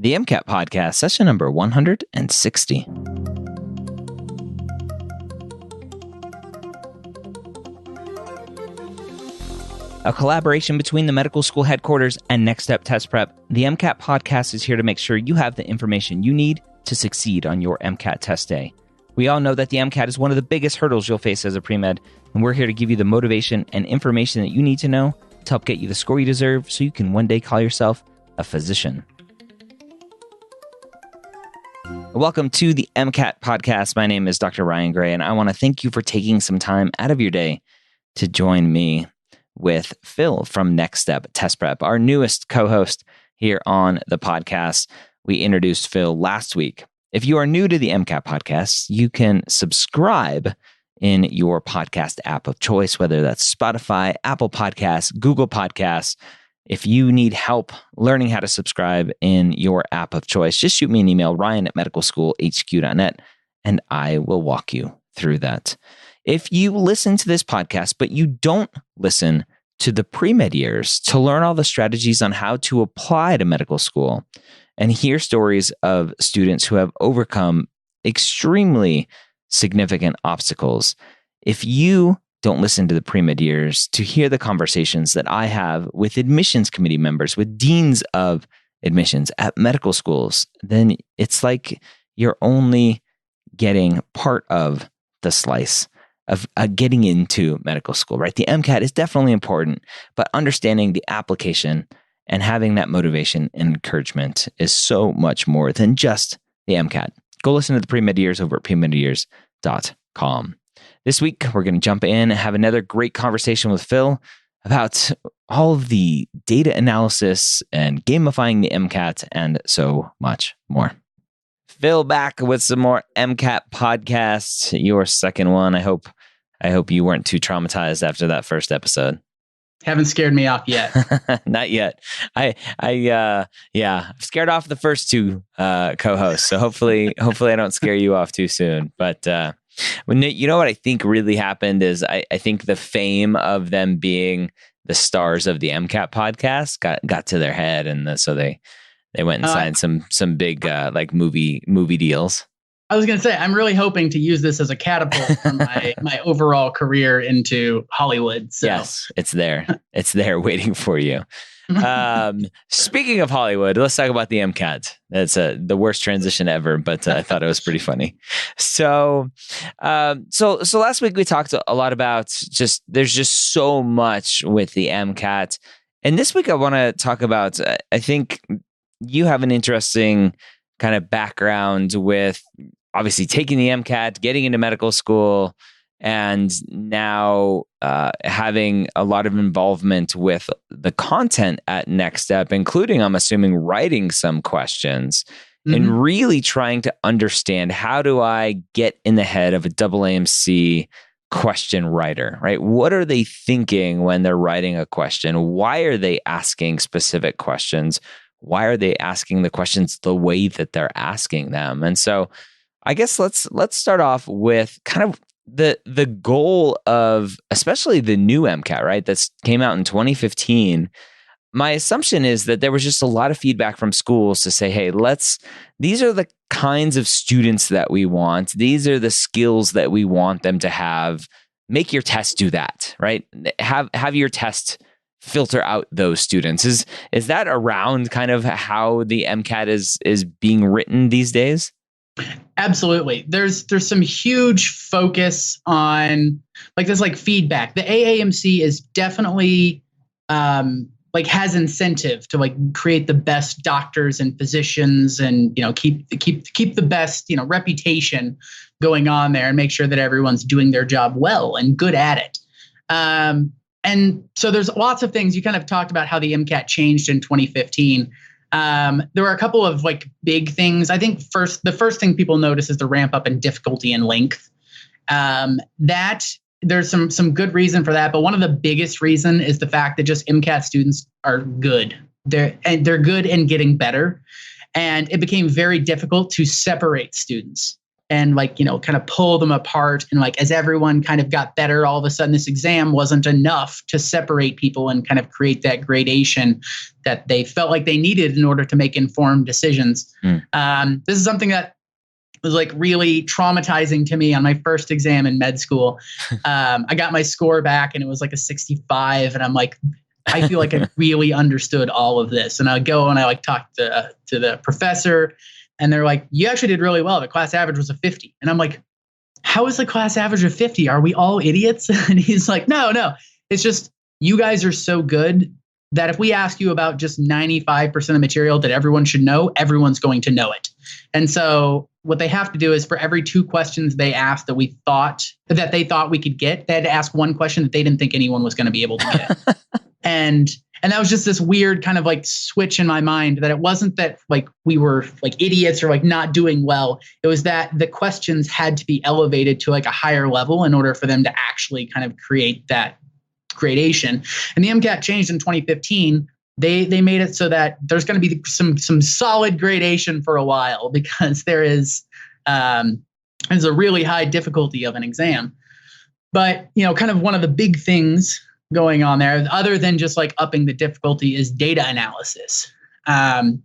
The MCAT Podcast, session number 160. A collaboration between the medical school headquarters and Next Step Test Prep, the MCAT Podcast is here to make sure you have the information you need to succeed on your MCAT test day. We all know that the MCAT is one of the biggest hurdles you'll face as a pre-med, and we're here to give you the motivation and information that you need to know to help get you the score you deserve so you can one day call yourself a physician. Welcome to the MCAT Podcast. My name is Dr. Ryan Gray, and I want to thank you for taking some time out of your day to join me with Phil from Next Step Test Prep, our newest co-host here on the podcast. We introduced Phil last week. If you are new to the MCAT Podcast, you can subscribe in your podcast app of choice, whether that's Spotify, Apple Podcasts, Google Podcasts. If you need help learning how to subscribe in your app of choice, just shoot me an email, ryan@medicalschoolhq.net, and I will walk you through that. If you listen to this podcast, but you don't listen to the pre-med years to learn all the strategies on how to apply to medical school and hear stories of students who have overcome extremely significant obstacles, if you don't listen to the pre-med years to hear the conversations that I have with admissions committee members, with deans of admissions at medical schools, then it's like you're only getting part of the slice of getting into medical school, right? The MCAT is definitely important, but understanding the application and having that motivation and encouragement is so much more than just the MCAT. Go listen to the pre-med years over at premedyears.com. This week, we're going to jump in and have another great conversation with Phil about all of the data analysis and gamifying the MCAT and so much more. Phil back with some more MCAT podcasts, your second one. I hope you weren't too traumatized after that first episode. Haven't scared me off yet. Not yet. I've scared off the first two co-hosts. So hopefully I don't scare you off too soon. But you know what I think really happened is I think the fame of them being the stars of the MCAT podcast got to their head, and so they went and signed some big like movie deals. I was going to say, I'm really hoping to use this as a catapult for my overall career into Hollywood. So. Yes, it's there. It's there waiting for you. Speaking of Hollywood, let's talk about the MCAT. That's the worst transition ever, but I thought it was pretty funny. So last week we talked a lot about there's just so much with the MCAT. And this week I want to talk about, I think you have an interesting kind of background with obviously taking the MCAT, getting into medical school, and now having a lot of involvement with the content at Next Step, including, I'm assuming, writing some questions and really trying to understand, how do I get in the head of a AAMC question writer, right? What are they thinking when they're writing a question? Why are they asking specific questions? Why are they asking the questions the way that they're asking them? And so I guess let's start off with kind of the goal of especially the new MCAT, right? That came out in 2015. My assumption is that there was just a lot of feedback from schools to say, hey, these are the kinds of students that we want. These are the skills that we want them to have. Make your test do that, right? Have your test filter out those students. Is that around kind of how the MCAT is being written these days? Absolutely. There's some huge focus on there's feedback. The AAMC is definitely has incentive to create the best doctors and physicians and keep the best reputation going on there and make sure that everyone's doing their job well and good at it. And so there's lots of things. You kind of talked about how the MCAT changed in 2015. There were a couple of big things. I think the first thing people notice is the ramp up in difficulty and length. That there's some good reason for that, but one of the biggest reason is the fact that just MCAT students are good. They're good and getting better, and it became very difficult to separate students. and like, kind of pull them apart. And like, as everyone kind of got better, all of a sudden this exam wasn't enough to separate people and kind of create that gradation that they felt like they needed in order to make informed decisions. This is something that was like really traumatizing to me on my first exam in med school. I got my score back and it was like a 65. And I'm like, I feel like I really understood all of this. And I go and I like talk to the professor, and they're like, you actually did really well. The class average was a 50. And I'm like, how is the class average of 50? Are we all idiots? And he's like, no, it's just you guys are so good that if we ask you about just 95% of material that everyone should know, everyone's going to know it. And so what they have to do is for every 2 questions they asked that they thought we could get, they had to ask 1 question that they didn't think anyone was going to be able to get. And that was just this weird kind of like switch in my mind, that it wasn't that like we were like idiots or like not doing well. It was that the questions had to be elevated to like a higher level in order for them to actually kind of create that gradation. And the MCAT changed in 2015. They made it so that there's going to be some solid gradation for a while, because there's a really high difficulty of an exam. But kind of one of the big things going on there, other than just like upping the difficulty, is data analysis. And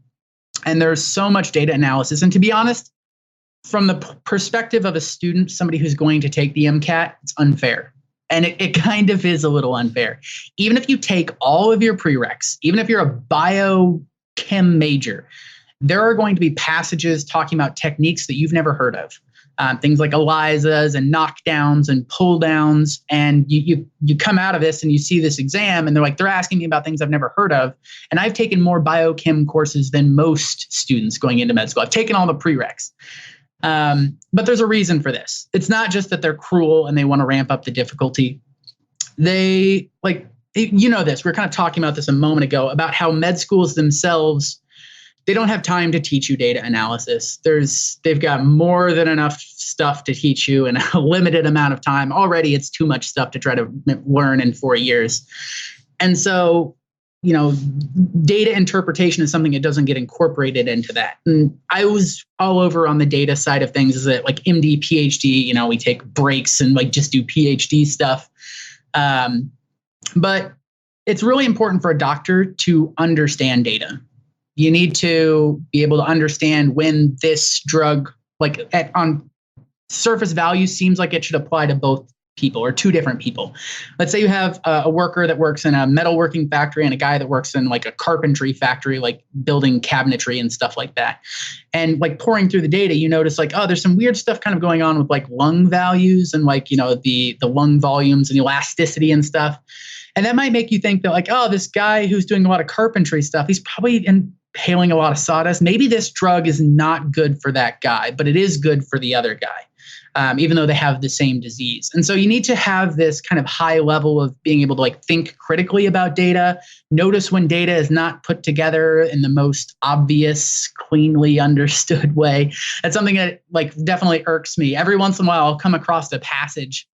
there's so much data analysis. And to be honest, from the perspective of a student, somebody who's going to take the MCAT, it's unfair. And it kind of is a little unfair. Even if you take all of your prereqs, even if you're a biochem major, there are going to be passages talking about techniques that you've never heard of. Things like ELISAs and knockdowns and pull downs. And you come out of this and you see this exam and they're asking me about things I've never heard of. And I've taken more biochem courses than most students going into med school. I've taken all the prereqs. But there's a reason for this. It's not just that they're cruel and they want to ramp up the difficulty. They this. We were kind of talking about this a moment ago about how med schools themselves, they don't have time to teach you data analysis. They've got more than enough stuff to teach you in a limited amount of time. Already it's too much stuff to try to learn in 4 years. And so, data interpretation is something that doesn't get incorporated into that. And I was all over on the data side of things, is that like MD, PhD, we take breaks and like just do PhD stuff. But it's really important for a doctor to understand data. You need to be able to understand when this drug, on surface value, seems like it should apply to both people or 2 different people. Let's say you have a worker that works in a metalworking factory and a guy that works in like a carpentry factory, like building cabinetry and stuff like that. And like pouring through the data, you notice like, oh, there's some weird stuff kind of going on with like lung values and like, the lung volumes and elasticity and stuff. And that might make you think that like, oh, this guy who's doing a lot of carpentry stuff, he's probably inhaling a lot of sawdust. Maybe this drug is not good for that guy, but it is good for the other guy, even though they have the same disease. And so you need to have this kind of high level of being able to like think critically about data, notice when data is not put together in the most obvious, cleanly understood way. That's something that like definitely irks me. Every once in a while, I'll come across a passage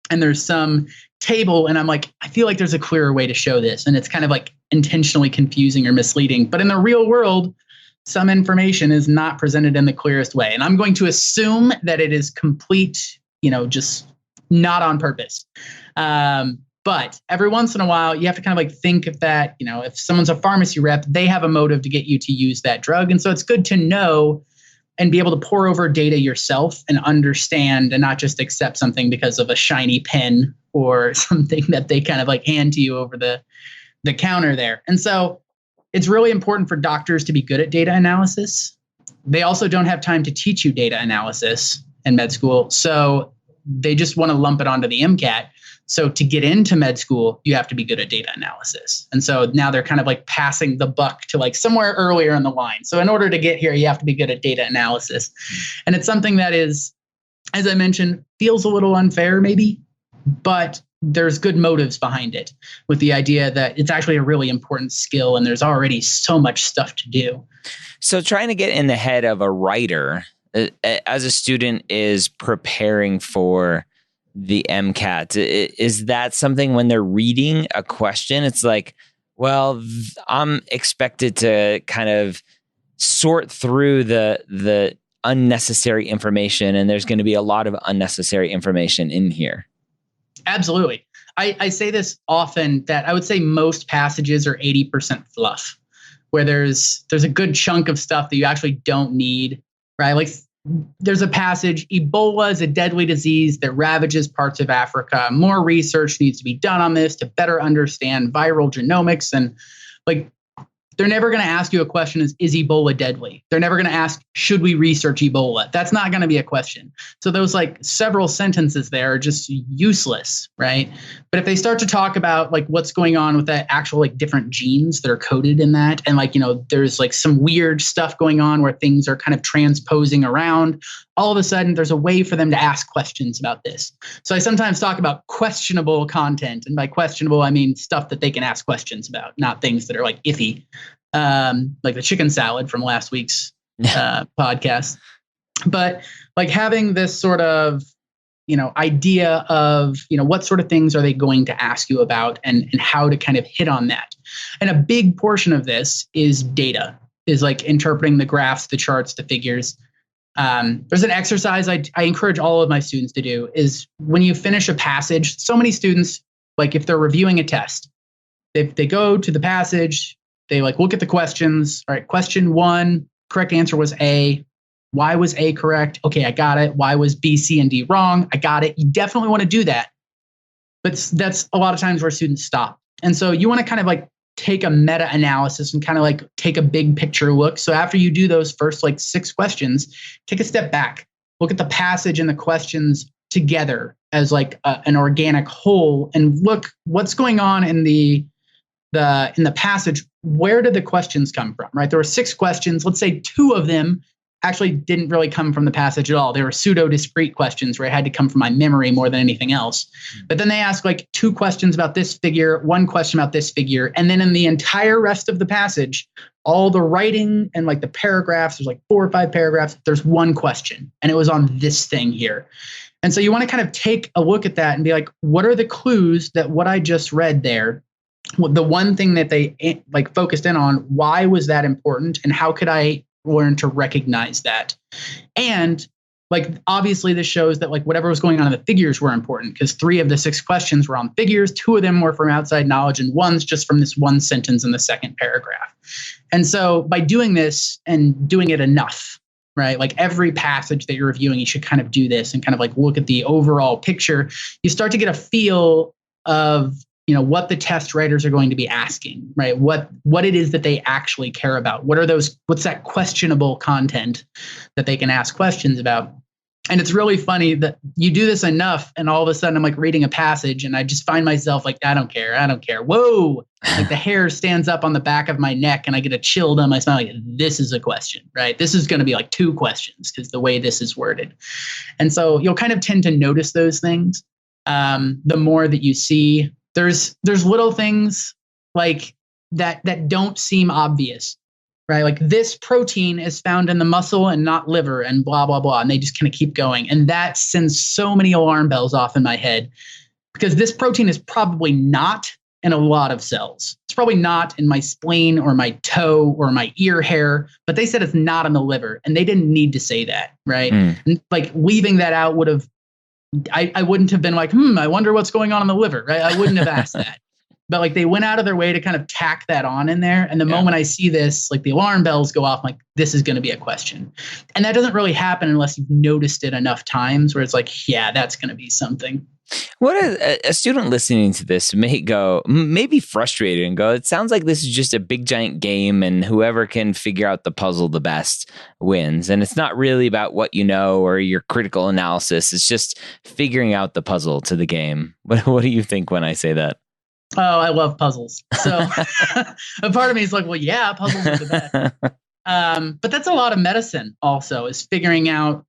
and there's some table and I'm like, I feel like there's a clearer way to show this. And it's kind of like intentionally confusing or misleading. But in the real world, some information is not presented in the clearest way. And I'm going to assume that it is complete, just not on purpose. But every once in a while, you have to kind of like think of that, if someone's a pharmacy rep, they have a motive to get you to use that drug. And so it's good to know and be able to pour over data yourself and understand and not just accept something because of a shiny pen or something that they kind of like hand to you over the counter there. And so it's really important for doctors to be good at data analysis. They also don't have time to teach you data analysis in med school. So they just want to lump it onto the MCAT. So to get into med school, you have to be good at data analysis. And so now they're kind of like passing the buck to like somewhere earlier in the line. So in order to get here, you have to be good at data analysis. And it's something that is, as I mentioned, feels a little unfair maybe, but there's good motives behind it with the idea that it's actually a really important skill and there's already so much stuff to do. So trying to get in the head of a writer as a student is preparing for the MCAT. Is that something when they're reading a question, it's like, well, I'm expected to kind of sort through the unnecessary information, and there's going to be a lot of unnecessary information in here. Absolutely. I say this often that I would say most passages are 80% fluff, where there's a good chunk of stuff that you actually don't need, right? Like there's a passage, Ebola is a deadly disease that ravages parts of Africa. More research needs to be done on this to better understand viral genomics. And like, they're never going to ask you a question is Ebola deadly? They're never going to ask, should we research Ebola? That's not going to be a question. So those like several sentences there are just useless, right? But if they start to talk about like what's going on with that actual like different genes that are coded in that, and like, there's like some weird stuff going on where things are kind of transposing around, all of a sudden there's a way for them to ask questions about this. So I sometimes talk about questionable content. And by questionable, I mean stuff that they can ask questions about, not things that are like iffy. Like the chicken salad from last week's podcast. But like having this sort of, idea of, what sort of things are they going to ask you about and how to kind of hit on that. And a big portion of this is data, is like interpreting the graphs, the charts, the figures. There's an exercise I encourage all of my students to do is when you finish a passage, so many students, like if they're reviewing a test, they go to the passage, they like look at the questions. All right, question 1, correct answer was A. Why was A correct? Okay, I got it. Why was B, C, and D wrong? I got it. You definitely want to do that. But that's a lot of times where students stop. And so you want to kind of like take a meta-analysis and kind of like take a big picture look. So after you do those first like 6 questions, take a step back, look at the passage and the questions together as like an organic whole, and look what's going on in the passage. Where did the questions come from, right? There were 6 questions. Let's say 2 of them actually didn't really come from the passage at all. They were pseudo-discrete questions where it had to come from my memory more than anything else. But then they asked like 2 questions about this figure, 1 question about this figure. And then in the entire rest of the passage, all the writing and like the paragraphs, there's like 4 or 5 paragraphs, there's 1 question. And it was on this thing here. And so you want to kind of take a look at that and be like, what are the clues that what I just read there, the one thing that they like focused in on, why was that important? And how could I learn to recognize that? And like, obviously this shows that like whatever was going on in the figures were important, because 3 of the 6 questions were on figures, 2 of them were from outside knowledge, and 1's just from this 1 sentence in the second paragraph. And so by doing this and doing it enough, right? Like every passage that you're reviewing, you should kind of do this and kind of like look at the overall picture. You start to get a feel of what the test writers are going to be asking, right? What it is that they actually care about. What's that questionable content that they can ask questions about? And it's really funny that you do this enough and all of a sudden I'm like reading a passage and I just find myself like, I don't care. Whoa. Like the hair stands up on the back of my neck and I get a chill down my spine. Like, this is a question, right? This is going to be like 2 questions because the way this is worded. And so you'll kind of tend to notice those things. The more that you see, there's little things like that don't seem obvious, right? Like this protein is found in the muscle and not liver and blah, blah, blah. And they just kind of keep going. And that sends so many alarm bells off in my head because this protein is probably not in a lot of cells. It's probably not in my spleen or my toe or my ear hair, but they said it's not in the liver and they didn't need to say that, right? And like leaving that out would have, I wouldn't have been like, I wonder what's going on in the liver, right? I wouldn't have asked that. But like they went out of their way to kind of tack that on in there. And the moment I see this, like the alarm bells go off, I'm like, this is going to be a question. And that doesn't really happen unless you've noticed it enough times where it's like, yeah, that's going to be something. What a student listening to this may be frustrated and go, it sounds like this is just a big giant game and whoever can figure out the puzzle the best wins. And it's not really about what you know or your critical analysis. It's just figuring out the puzzle to the game. What do you think when I say that? Oh, I love puzzles. So a part of me is like, well, yeah, puzzles are the best. But that's a lot of medicine also, is figuring out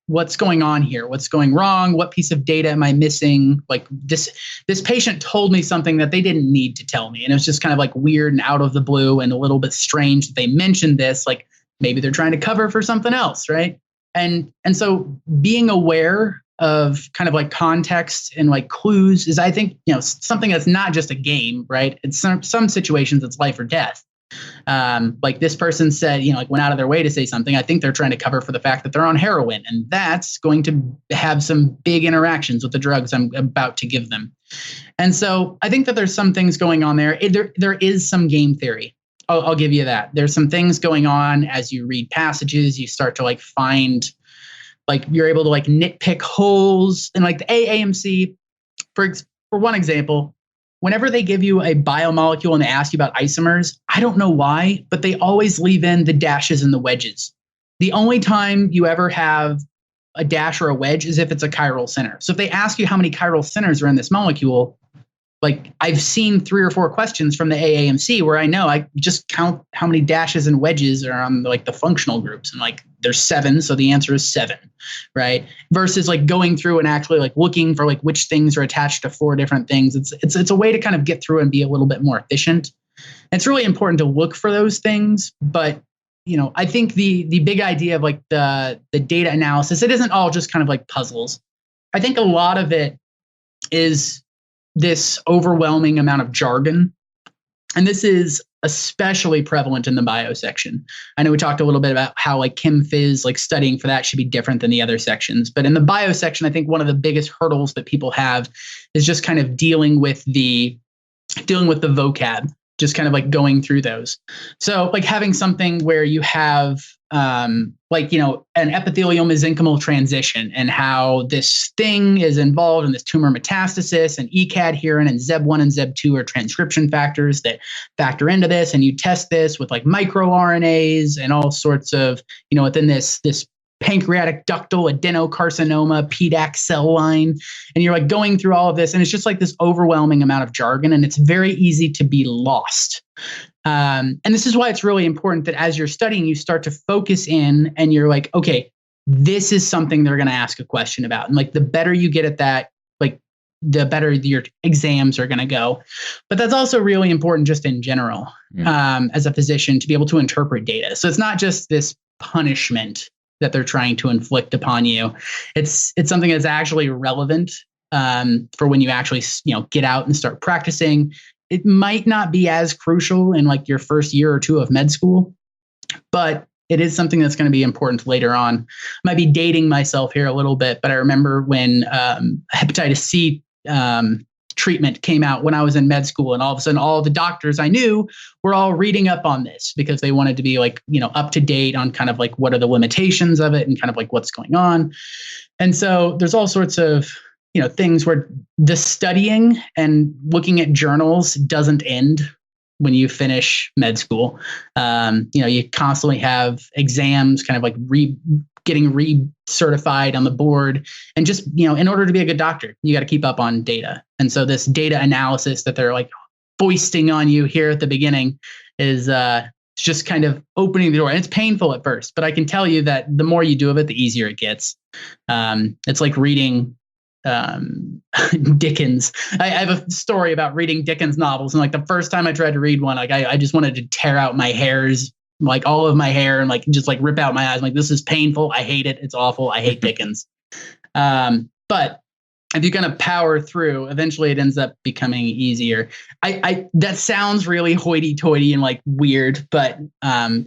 what's going on here, what's going wrong, what piece of data am I missing? Like this patient told me something that they didn't need to tell me. And it was just kind of like weird and out of the blue and a little bit strange that they mentioned this, like maybe they're trying to cover for something else, right? And so being aware of kind of like context and like clues is, I think, something that's not just a game, right? It's some situations it's life or death. Like this person said, like went out of their way to say something. I think they're trying to cover for the fact that they're on heroin, and that's going to have some big interactions with the drugs I'm about to give them. And so I think that there's some things going on there. There is some game theory. I'll give you that. There's some things going on as you read passages. You start to like find, like you're able to like nitpick holes. And like the AAMC, for one example, whenever they give you a biomolecule and they ask you about isomers, I don't know why, but they always leave in the dashes and the wedges. The only time you ever have a dash or a wedge is if it's a chiral center. So if they ask you how many chiral centers are in this molecule, like I've seen 3 or 4 questions from the AAMC where I know I just count how many dashes and wedges are on like the functional groups, and like there's 7, so the answer is 7, right? Versus like going through and actually like looking for like which things are attached to 4 different things. It's a way to kind of get through and be a little bit more efficient. It's really important to look for those things, but I think the big idea of like the data analysis, it isn't all just kind of like puzzles. I think a lot of it is this overwhelming amount of jargon. And this is especially prevalent in the bio section. I know we talked a little bit about how like Chem Phys, like studying for that should be different than the other sections. But in the bio section, I think one of the biggest hurdles that people have is just kind of dealing with the vocab, just kind of like going through those. So like having something where you have an epithelial mesenchymal transition and how this thing is involved in this tumor metastasis, and ECADherin and ZEB1 and ZEB2 are transcription factors that factor into this. And you test this with like microRNAs and all sorts of, within this pancreatic ductal adenocarcinoma PDAC cell line. And you're like going through all of this, and it's just like this overwhelming amount of jargon, and it's very easy to be lost. And this is why it's really important that as you're studying, you start to focus in and you're like, okay, this is something they're going to ask a question about. And like the better you get at that, like the better your exams are going to go. But that's also really important just in general, as a physician, to be able to interpret data. So it's not just this punishment that they're trying to inflict upon you. It's something that's actually relevant for when you actually get out and start practicing. It might not be as crucial in like your first year or 2 of med school, but it is something that's going to be important later on. I might be dating myself here a little bit, but I remember when hepatitis C treatment came out when I was in med school, and all of a sudden all the doctors I knew were all reading up on this because they wanted to be like, up to date on kind of like what are the limitations of it and kind of like what's going on. And so there's all sorts of things where the studying and looking at journals doesn't end when you finish med school. You constantly have exams kind of like getting recertified on the board. And just, in order to be a good doctor, you got to keep up on data. And so this data analysis that they're like foisting on you here at the beginning is just kind of opening the door. And it's painful at first, but I can tell you that the more you do of it, the easier it gets. It's like reading Dickens. I have a story about reading Dickens novels, and like the first time I tried to read one, like I just wanted to tear out my hairs, like all of my hair, and like just like rip out my eyes. I'm like, this is painful. I hate it. It's awful. I hate Dickens. But if you kind of power through, eventually it ends up becoming easier. I that sounds really hoity-toity and like weird, but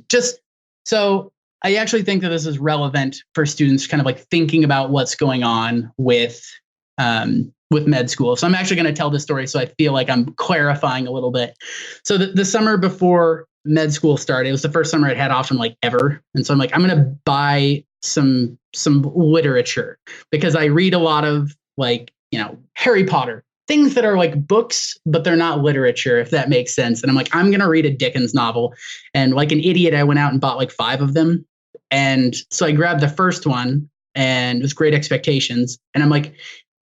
just so I actually think that this is relevant for students kind of like thinking about what's going on with med school. So I'm actually going to tell this story so I feel like I'm clarifying a little bit. So the summer before med school started, it was the first summer I'd had off from like ever. And so I'm like, I'm going to buy some literature because I read a lot of like, Harry Potter, things that are like books, but they're not literature, if that makes sense. And I'm like, I'm going to read a Dickens novel. And like an idiot, I went out and bought like 5 of them. And so I grabbed the first one, and it was Great Expectations. And I'm like,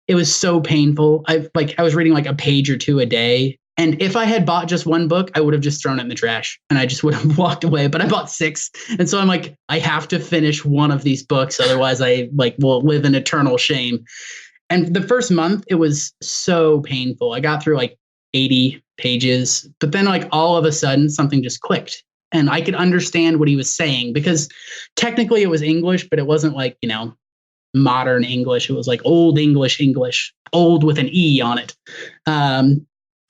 it was so painful. I was reading like a page or 2 a day. And if I had bought just one book, I would have just thrown it in the trash and I just would have walked away. But I bought 6. And so I'm like, I have to finish one of these books. Otherwise I like will live in eternal shame. And the first month, it was so painful. I got through like 80 pages, but then like all of a sudden something just clicked. And I could understand what he was saying because technically it was English, but it wasn't like, modern English. It was like old English, old with an E on it.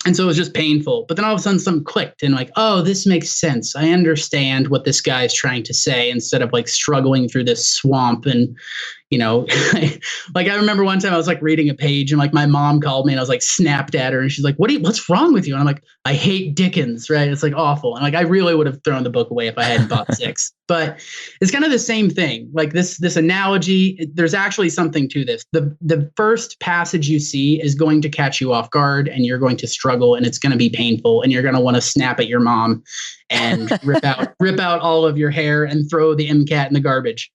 And so it was just painful. But then all of a sudden something clicked and like, oh, this makes sense. I understand what this guy is trying to say instead of like struggling through this swamp. And, you know, like I remember one time I was like reading a page and like my mom called me and I was like snapped at her and she's like, what's wrong with you? And I'm like, I hate Dickens, right? It's like awful. And like I really would have thrown the book away if I hadn't bought 6. But it's kind of the same thing. Like this analogy, there's actually something to this. The first passage you see is going to catch you off guard and you're going to struggle and it's going to be painful and you're going to want to snap at your mom and rip out all of your hair and throw the MCAT in the garbage.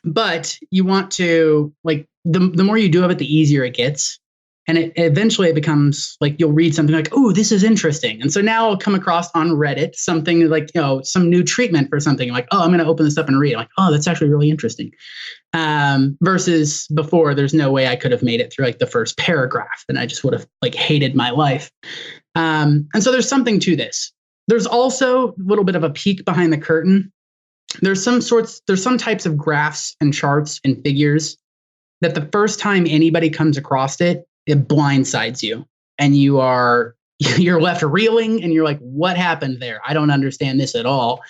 But you want to, like, the more you do of it, the easier it gets. And eventually it becomes like you'll read something like, oh, this is interesting. And so now I'll come across on Reddit something like, you know, some new treatment for something. I'm like, oh, I'm going to open this up and read. I'm like, oh, that's actually really interesting. Versus before, there's no way I could have made it through like the first paragraph. And I just would have like hated my life. And so there's something to this. There's also a little bit of a peek behind the curtain. There's some types of graphs and charts and figures that the first time anybody comes across it blindsides you and you're left reeling and you're like, what happened there? I don't understand this at all.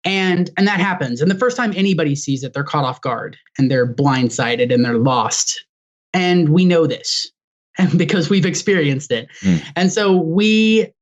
And that happens. And the first time anybody sees it, they're caught off guard and they're blindsided and they're lost. And we know this because we've experienced it. And so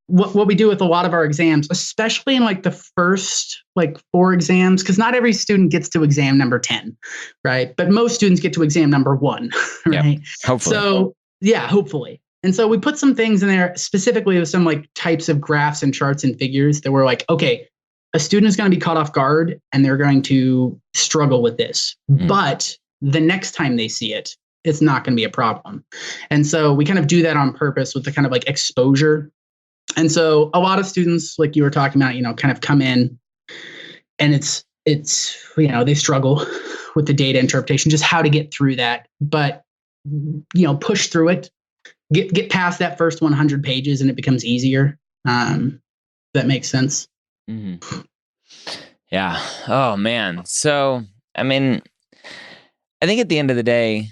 what we do with a lot of our exams, especially in like the first like 4 exams, because not every student gets to exam number 10, right? But most students get to exam number 1, right? Yep, hopefully. So yeah, hopefully. And so we put some things in there specifically with some like types of graphs and charts and figures that were like, okay, a student is going to be caught off guard and they're going to struggle with this. But the next time they see it, it's not going to be a problem. And so we kind of do that on purpose with the kind of like exposure. And so a lot of students, like you were talking about, you know, kind of come in and it's, you know, they struggle with the data interpretation, just how to get through that. But, you know, push through it, get past that first 100 pages and it becomes easier. That makes sense. Mm-hmm. Yeah. Oh, man. So, I mean, I think at the end of the day,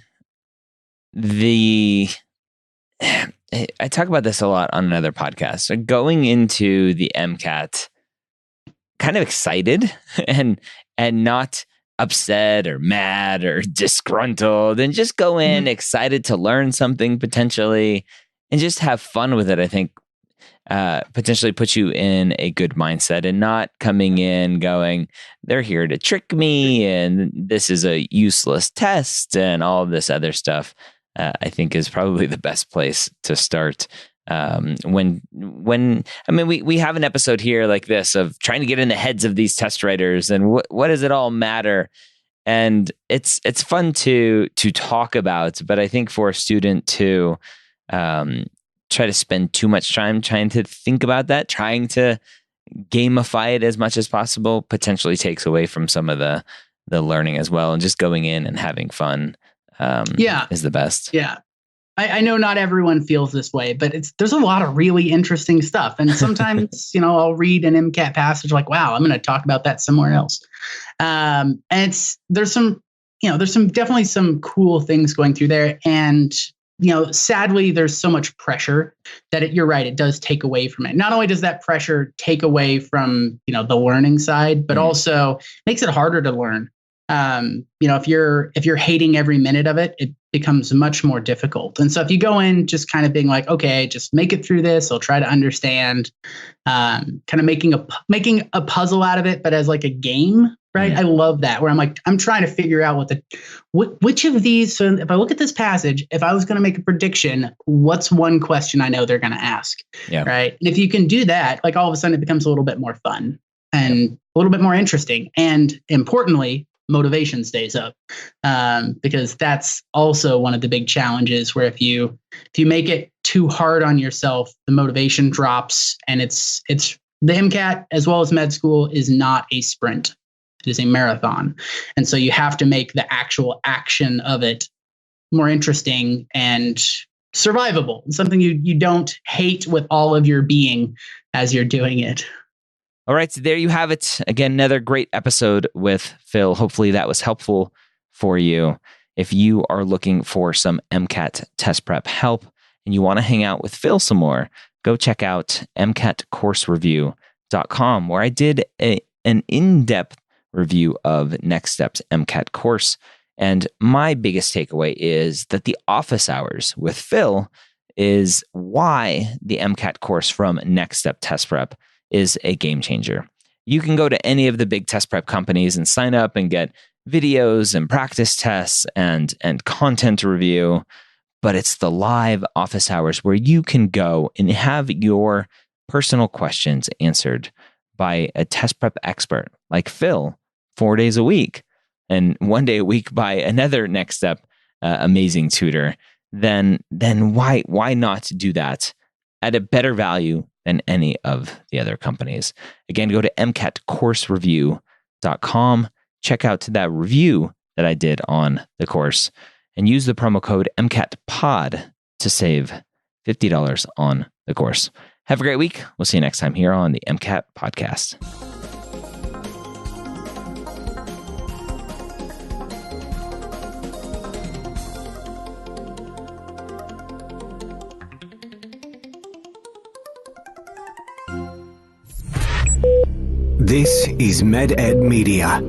I talk about this a lot on another podcast. So going into the MCAT kind of excited and not upset or mad or disgruntled, and just go in excited to learn something potentially and just have fun with it, I think potentially puts you in a good mindset, and not coming in going, they're here to trick me and this is a useless test and all of this other stuff. I think is probably the best place to start. When I mean, we have an episode here like this of trying to get in the heads of these test writers and what does it all matter? And it's fun to talk about, but I think for a student to try to spend too much time trying to think about that, trying to gamify it as much as possible, potentially takes away from some of the learning as well. And just going in and having fun is the best. Yeah. I know not everyone feels this way, but there's a lot of really interesting stuff. And sometimes, you know, I'll read an MCAT passage like, wow, I'm going to talk about that somewhere else. And there's definitely some cool things going through there. And, you know, sadly, there's so much pressure that you're right. It does take away from it. Not only does that pressure take away from, you know, the learning side, but also makes it harder to learn. You know, if you're hating every minute of it, it becomes much more difficult. And so if you go in just kind of being like, okay, just make it through this, I'll try to understand, kind of making a puzzle out of it, but as like a game, right? I love that, where I'm like, I'm trying to figure out which of these. So if I look at this passage, if I was going to make a prediction, what's one question I know they're going to ask, right? And if you can do that, like all of a sudden it becomes a little bit more fun and a little bit more interesting. And importantly, motivation stays up, because that's also one of the big challenges where if you make it too hard on yourself, the motivation drops. And it's the MCAT as well as med school is not a sprint. It is a marathon. And so you have to make the actual action of it more interesting and survivable, something you don't hate with all of your being as you're doing it. All right, so there you have it. Again, another great episode with Phil. Hopefully that was helpful for you. If you are looking for some MCAT test prep help and you want to hang out with Phil some more, go check out MCATCourseReview.com, where I did an in-depth review of Next Step's MCAT course. And my biggest takeaway is that the office hours with Phil is why the MCAT course from Next Step Test Prep is a game changer. You can go to any of the big test prep companies and sign up and get videos and practice tests and content review, but it's the live office hours where you can go and have your personal questions answered by a test prep expert like Phil 4 days a week and 1 day a week by another Next Step amazing tutor. Then why not do that at a better value than any of the other companies? Again, go to MCATCourseReview.com, check out that review that I did on the course, and use the promo code MCATPOD to save $50 on the course. Have a great week. We'll see you next time here on the MCAT Podcast. This is MedEd Media.